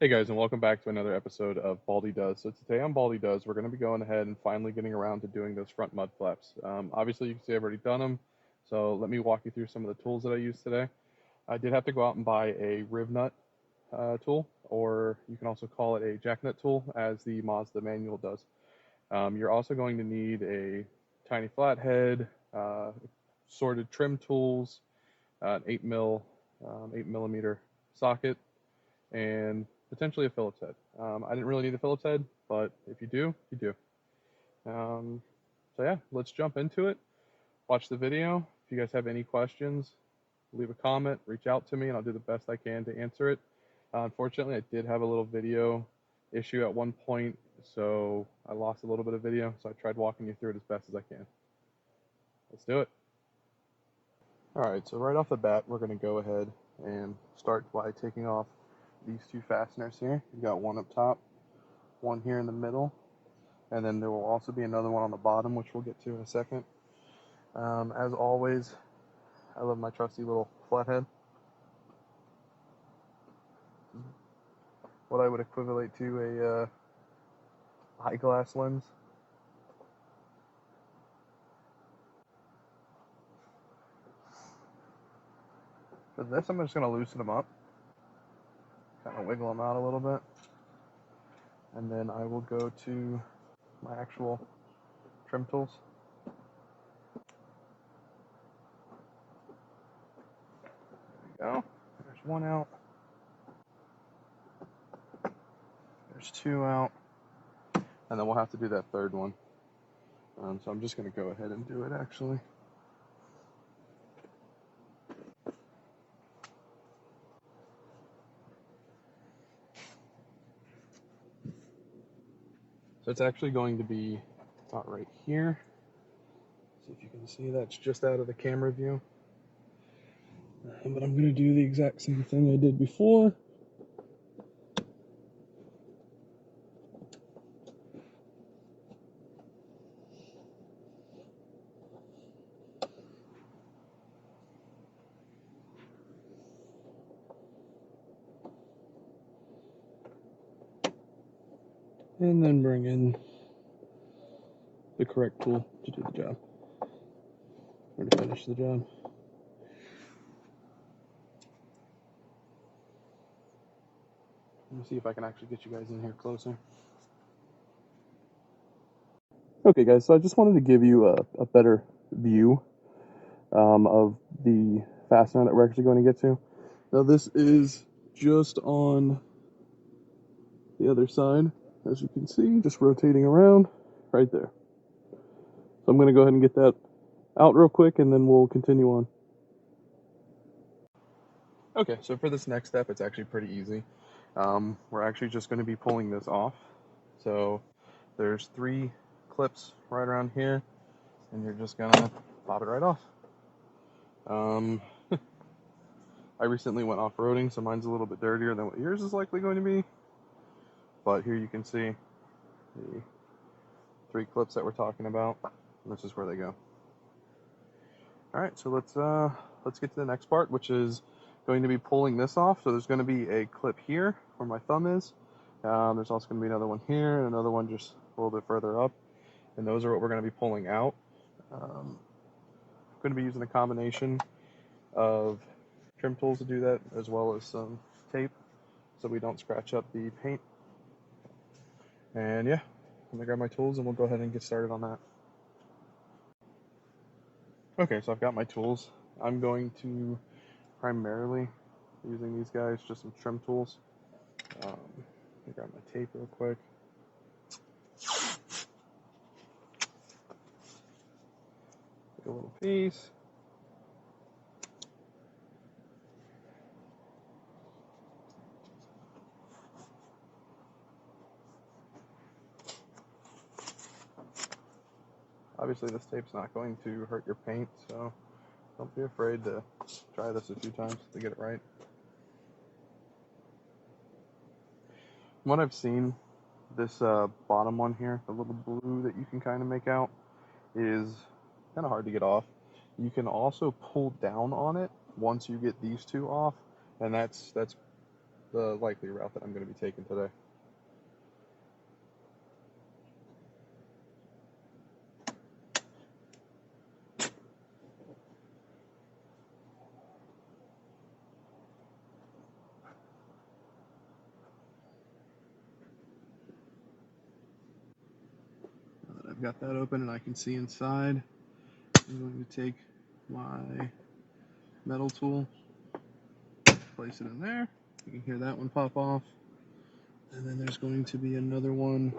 Hey guys, and welcome back to another episode of Baldy Does. So today on Baldy Does, we're going to be going ahead and finally getting around to doing those front mud flaps. Obviously, you can see I've already done them, so let me walk you through some of the tools that I used today. I did have to go out and buy a Rivet-Nut tool, or you can also call it a jacknut tool, as the Mazda manual does. You're also going to need a tiny flathead, sorted trim tools, an 8 millimeter socket, and potentially a Phillips head. I didn't really need a Phillips head, but if you do, you do. So yeah, let's jump into it. Watch the video. If you guys have any questions, leave a comment, reach out to me, and I'll do the best I can to answer it. Unfortunately, I did have a little video issue at one point, so I lost a little bit of video, so I tried walking you through it as best as I can. Let's do it. Alright, so right off the bat, we're going to go ahead and start by taking off these two fasteners here. You've got one up top, one here in the middle, and then there will also be another one on the bottom, which we'll get to in a second. As always, I love my trusty little flathead. What I would equivalent to a eyeglass lens. For this, I'm just going to loosen them up, kind of wiggle them out a little bit, and then I will go to my actual trim tools. There we go. There's one out. There's two out. And then we'll have to do that third one. So I'm just going to go ahead and do it actually. So it's actually going to be about right here. See if you can see that's just out of the camera view. But I'm going to do the exact same thing I did before. And then bring in the correct tool to do the job, or to finish the job. Let me see if I can actually get you guys in here closer. Okay guys, so I just wanted to give you a better view of the fastener that we're actually going to get to. Now this is just on the other side, as you can see, just rotating around right there. So I'm going to go ahead and get that out real quick, and then we'll continue on. Okay, so for this next step, it's actually pretty easy. We're actually just going to be pulling this off. So there's 3 clips right around here, and you're just going to pop it right off. I recently went off-roading, so mine's a little bit dirtier than what yours is likely going to be. But here you can see the 3 clips that we're talking about. This is where they go. All right, so let's get to the next part, which is going to be pulling this off. So there's going to be a clip here where my thumb is. There's also going to be another one here and another one just a little bit further up. And those are what we're going to be pulling out. I'm going to be using a combination of trim tools to do that, as well as some tape, so we don't scratch up the paint. And yeah, I'm going to grab my tools and we'll go ahead and get started on that. Okay, so I've got my tools. I'm going to primarily using these guys, just some trim tools. Let me grab my tape real quick. Take a little piece. Obviously this tape's not going to hurt your paint, so don't be afraid to try this a few times to get it right. From what I've seen, this bottom one here, the little blue that you can kind of make out, is kind of hard to get off. You can also pull down on it once you get these two off, and that's the likely route that I'm going to be taking today. Now that I've got that open and I can see inside, I'm going to take my metal tool, place it in there. You can hear that one pop off. And then there's going to be another one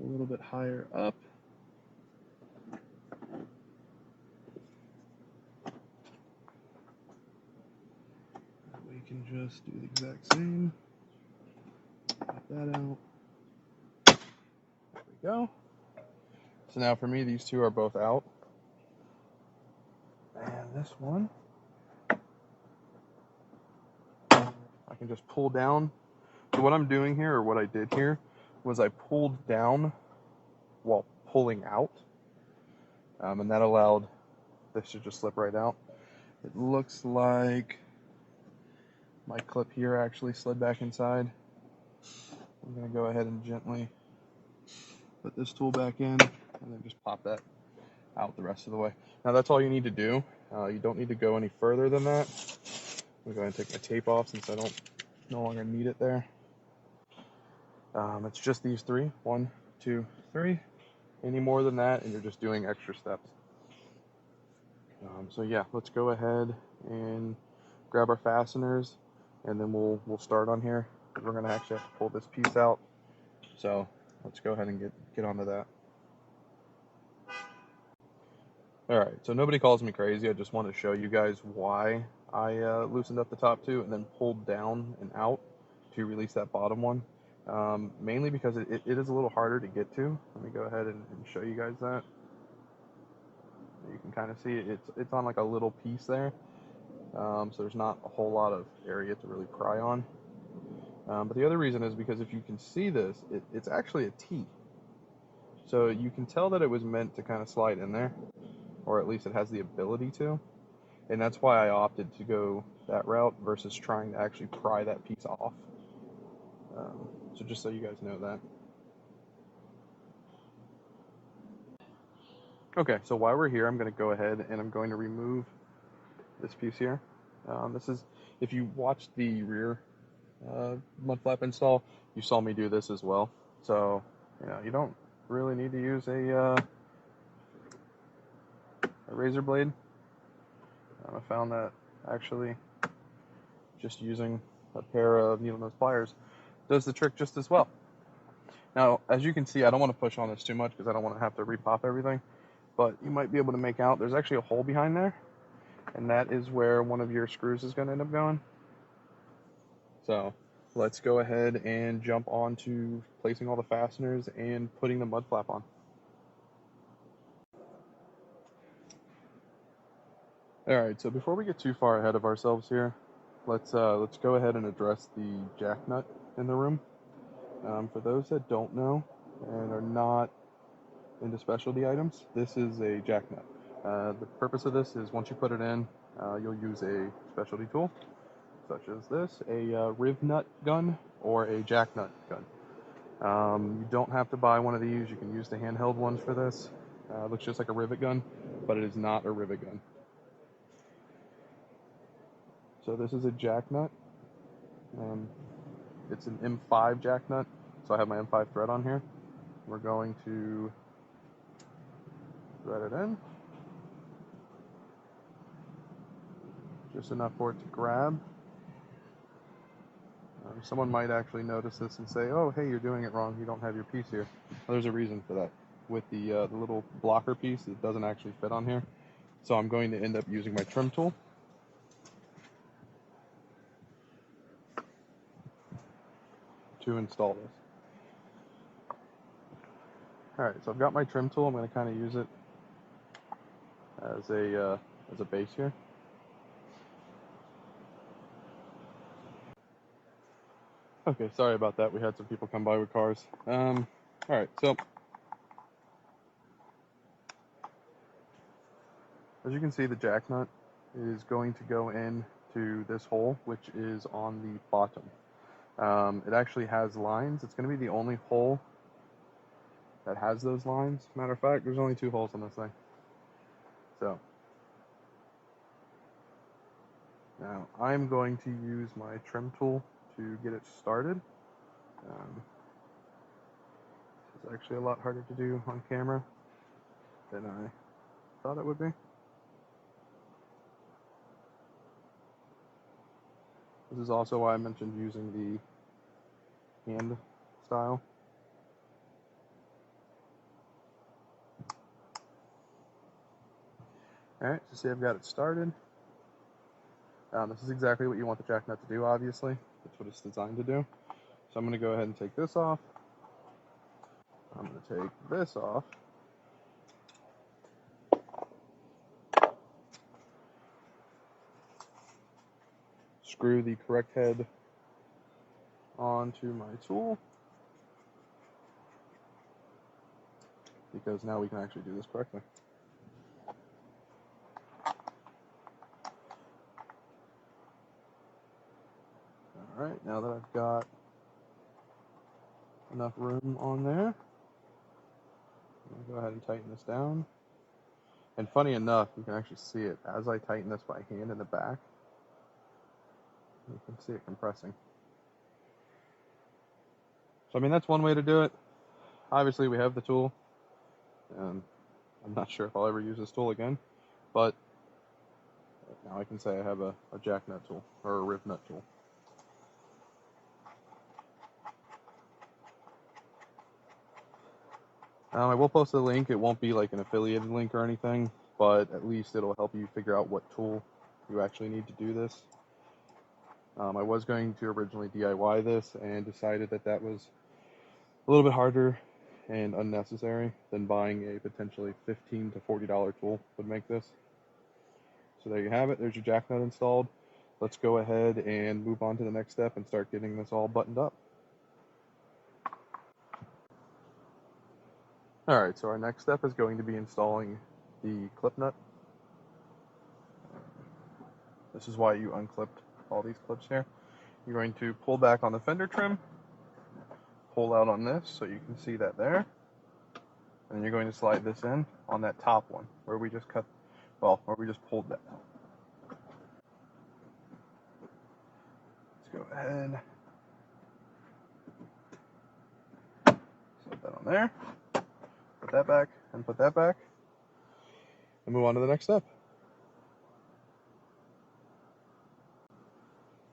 a little bit higher up. We can just do the exact same. Pop that out. There we go. So now for me, these two are both out. And this one, I can just pull down. So what I'm doing here, or what I did here, was I pulled down while pulling out. And that allowed this to just slip right out. It looks like my clip here actually slid back inside. I'm going to go ahead and gently put this tool back in and then just pop that out the rest of the way. Now that's all you need to do. You don't need to go any further than that. I'm going to take my tape off since I no longer need it there. It's just these three. 1, 2, 3. Any more than that and you're just doing extra steps. So yeah, let's go ahead and grab our fasteners and then we'll start on here. We're going to actually have to pull this piece out. So let's go ahead and get onto that. Alright, so nobody calls me crazy. I just want to show you guys why I loosened up the top two and then pulled down and out to release that bottom one. Mainly because it is a little harder to get to. Let me go ahead and show you guys that. You can kind of see it's on like a little piece there. So there's not a whole lot of area to really pry on. But the other reason is because if you can see this, it's actually a T. So you can tell that it was meant to kind of slide in there, or at least it has the ability to. And that's why I opted to go that route versus trying to actually pry that piece off. So just so you guys know that. Okay, so while we're here, I'm going to go ahead and I'm going to remove this piece here. This is, if you watched the rear mud flap install, you saw me do this as well. So, you don't really need to use a razor blade. I found that actually just using a pair of needle nose pliers does the trick just as well. Now, as you can see, I don't want to push on this too much because I don't want to have to repop everything, but you might be able to make out there's actually a hole behind there, and that is where one of your screws is going to end up going. So let's go ahead and jump on to placing all the fasteners and putting the mud flap on. Alright, so before we get too far ahead of ourselves here, let's go ahead and address the jack nut in the room. For those that don't know and are not into specialty items, this is a jack nut. The purpose of this is once you put it in, you'll use a specialty tool, such as this, a Rivet-Nut gun or a jack nut gun. You don't have to buy one of these. You can use the handheld ones for this. It looks just like a rivet gun, but it is not a rivet gun. So this is a jack nut. It's an M5 jack nut, so I have my M5 thread on here. We're going to thread it in. Just enough for it to grab. Someone might actually notice this and say, oh, hey, you're doing it wrong. You don't have your piece here. Well, there's a reason for that. With the little blocker piece, it doesn't actually fit on here. So I'm going to end up using my trim tool. To install this. Alright, so I've got my trim tool. I'm going to kind of use it as a base here. Okay, sorry about that. We had some people come by with cars. Alright, so as you can see, the jack nut is going to go in to this hole, which is on the bottom. It actually has lines. It's going to be the only hole that has those lines. Matter of fact, there's only 2 holes on this thing. So now I'm going to use my trim tool to get it started. It's actually a lot harder to do on camera than I thought it would be. This is also why I mentioned using the hand style. Alright, so see I've got it started. This is exactly what you want the jack nut to do, obviously. That's what it's designed to do. So I'm going to go ahead and take this off. I'm going to take this off. Screw the correct head onto my tool, because now we can actually do this correctly. Alright, now that I've got enough room on there, I'm going to go ahead and tighten this down. And funny enough, you can actually see it as I tighten this by hand in the back. You can see it compressing. So I mean, that's one way to do it. Obviously we have the tool, and I'm not sure if I'll ever use this tool again, but now I can say I have a jack nut tool, or a Rivet-Nut tool. I will post a link. It won't be like an affiliated link or anything, but at least it'll help you figure out what tool you actually need to do this. I was going to originally DIY this and decided that that was a little bit harder and unnecessary than buying a potentially $15 to $40 tool would make this. So there you have it. There's your jack nut installed. Let's go ahead and move on to the next step and start getting this all buttoned up. Alright, so our next step is going to be installing the clip nut. This is why you unclipped all these clips here. You're going to pull back on the fender trim, pull out on this so you can see that there, and then you're going to slide this in on that top one where we just cut, well, where we just pulled that. Let's go ahead, slide that on there, put that back, and put that back, and move on to the next step.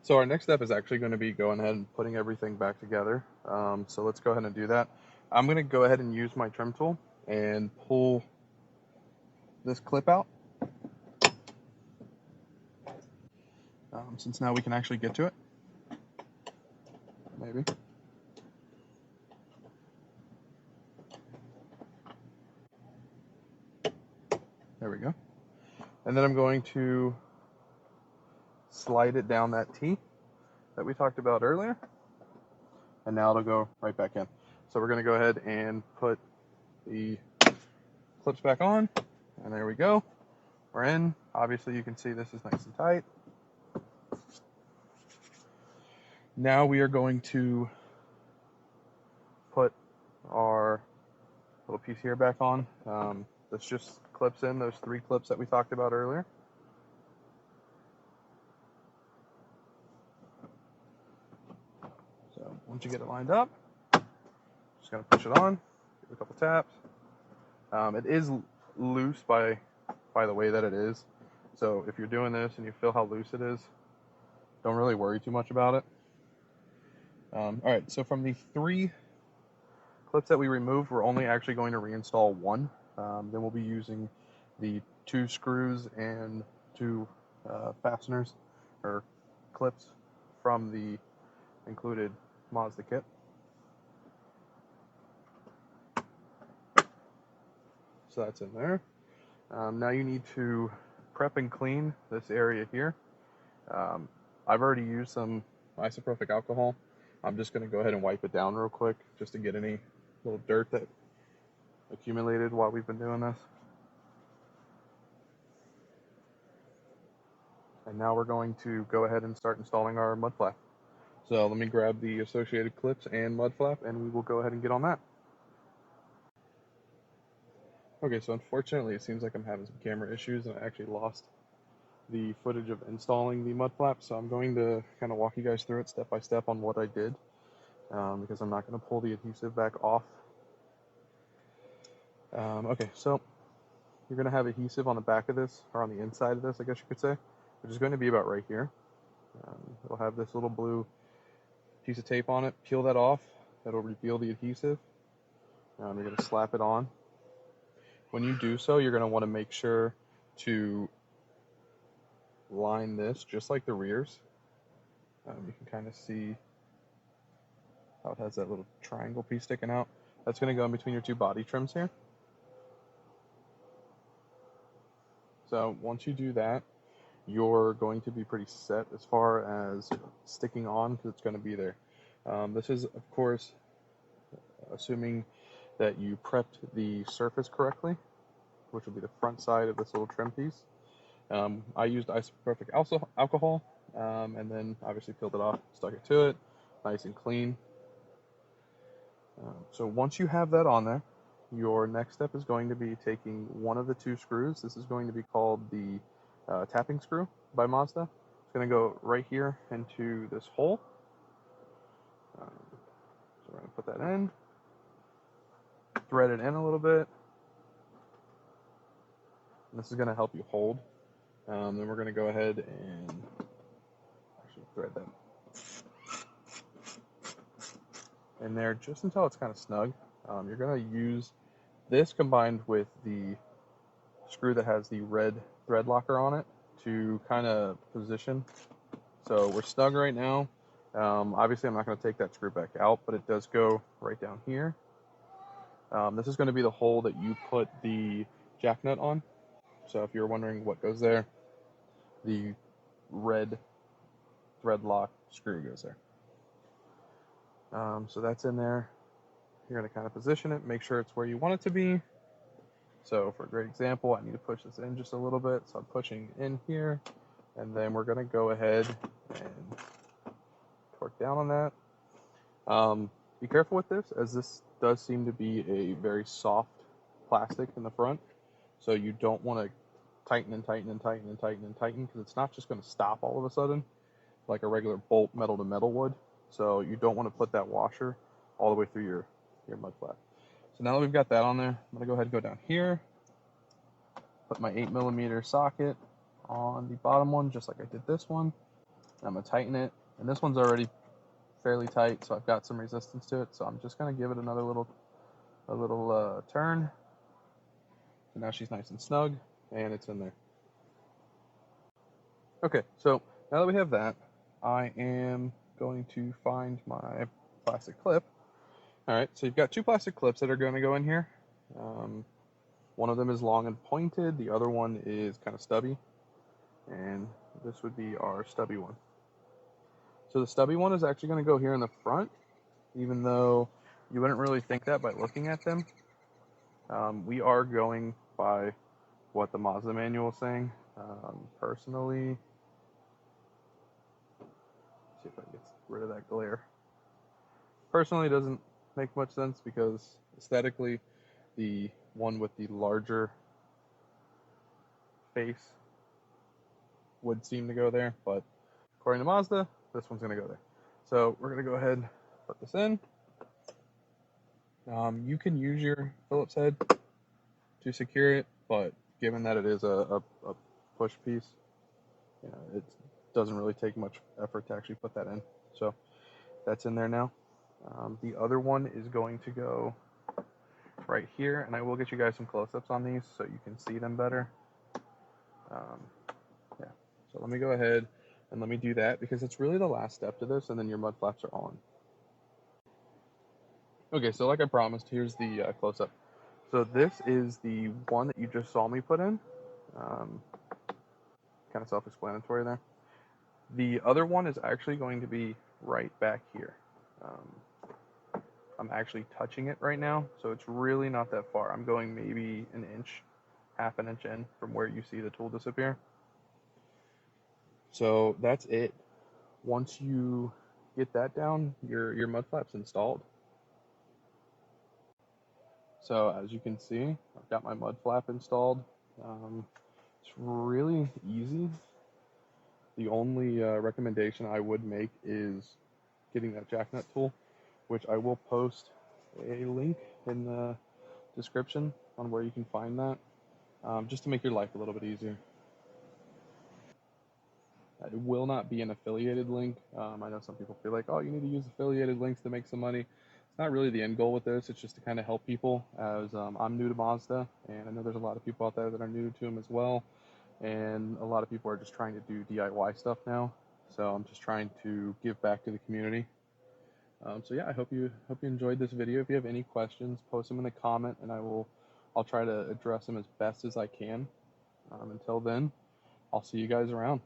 So our next step is actually going to be going ahead and putting everything back together. So let's go ahead and do that. I'm going to go ahead and use my trim tool and pull this clip out. Since now we can actually get to it. Maybe. There we go. And then I'm going to slide it down that T that we talked about earlier, and now it'll go right back in. So we're going to go ahead and put the clips back on, and there we go. We're in. Obviously you can see this is nice and tight. Now we are going to put our little piece here back on. This just clips in those 3 clips that we talked about earlier. So once you get it lined up, just gonna push it on, give it a couple taps. It is loose by the way that it is. So if you're doing this and you feel how loose it is, don't really worry too much about it. Alright, so from the 3 clips that we removed, we're only actually going to reinstall 1. Then we'll be using the 2 screws and 2 fasteners or clips from the included Mazda kit. So that's in there. Now you need to prep and clean this area here. I've already used some isopropyl alcohol. I'm just going to go ahead and wipe it down real quick just to get any little dirt that accumulated while we've been doing this. And now we're going to go ahead and start installing our mud flap. So let me grab the associated clips and mud flap, and we will go ahead and get on that. Okay, so unfortunately it seems like I'm having some camera issues, and I actually lost the footage of installing the mud flap, so I'm going to kind of walk you guys through it step by step on what I did, because I'm not going to pull the adhesive back off. Okay, so you're going to have adhesive on the back of this, or on the inside of this, I guess you could say, which is going to be about right here. It'll have this little blue piece of tape on it. Peel that off. That'll reveal the adhesive. You're going to slap it on. When you do so, you're going to want to make sure to line this just like the rears. You can kind of see how it has that little triangle piece sticking out. That's going to go in between your two body trims here. So once you do that, you're going to be pretty set as far as sticking on, because it's going to be there. This is, of course, assuming that you prepped the surface correctly, which will be the front side of this little trim piece. I used isopropyl alcohol, and then obviously peeled it off, stuck it to it, nice and clean. So once you have that on there, your next step is going to be taking one of the two screws. This is going to be called the tapping screw by Mazda. It's going to go right here into this hole. So we're going to put that in, thread it in a little bit. And this is going to help you hold. Then we're going to go ahead and actually thread that in there just until it's kind of snug. You're going to use this combined with the screw that has the red thread locker on it to kind of position. So we're snug right now. Obviously I'm not going to take that screw back out, but it does go right down here. This is going to be the hole that you put the jack nut on. So if you're wondering what goes there, the red thread lock screw goes there. So that's in there. You're going to kind of position it, make sure it's where you want it to be. So for a great example, I need to push this in just a little bit. So I'm pushing in here, and then we're going to go ahead and torque down on that. Be careful with this, as this does seem to be a very soft plastic in the front. So you don't want to tighten and tighten and tighten and tighten and tighten, because it's not just going to stop all of a sudden like a regular bolt metal to metal would. So you don't want to put that washer all the way through your mud flap. So now that we've got that on there, I'm going to go ahead and go down here, put my 8mm socket on the bottom one, just like I did this one. I'm going to tighten it, and this one's already fairly tight, so I've got some resistance to it. So I'm just going to give it another little turn. So now she's nice and snug, and it's in there. Okay, so now that we have that, I am going to find my plastic clip. All right, so you've got two plastic clips that are going to go in here. One of them is long and pointed, the other one is kind of stubby, and this would be our stubby one. So the stubby one is actually going to go here in the front, even though you wouldn't really think that by looking at them. We are going by what the Mazda manual is saying. Personally, let's see if I can get rid of that glare. Personally, it doesn't make much sense, because aesthetically, the one with the larger face would seem to go there, but according to Mazda, this one's going to go there. So we're going to go ahead and put this in. You can use your Phillips head to secure it, but given that it is a push piece, you know, it doesn't really take much effort to actually put that in. So that's in there now. The other one is going to go right here, and I will get you guys some close-ups on these so you can see them better. Yeah, so let me go ahead and let me do that, because it's really the last step to this, and then your mud flaps are on. Okay, so like I promised, here's the close-up. So this is the one that you just saw me put in. Kind of self-explanatory there. The other one is actually going to be right back here. I'm actually touching it right now, so it's really not that far. I'm going maybe an inch, half an inch in from where you see the tool disappear. So that's it. Once you get that down, your mud flap's installed. So as you can see, I've got my mud flap installed. It's really easy. The only recommendation I would make is getting that jack nut tool, which I will post a link in the description on where you can find that, just to make your life a little bit easier. It will not be an affiliated link. I know some people feel like, oh, you need to use affiliated links to make some money. It's not really the end goal with this. It's just to kind of help people, as I'm new to Mazda, and I know there's a lot of people out there that are new to them as well. And a lot of people are just trying to do DIY stuff now. So I'm just trying to give back to the community. So yeah, I hope you enjoyed this video. If you have any questions, post them in the comment, and I'll try to address them as best as I can. Until then, I'll see you guys around.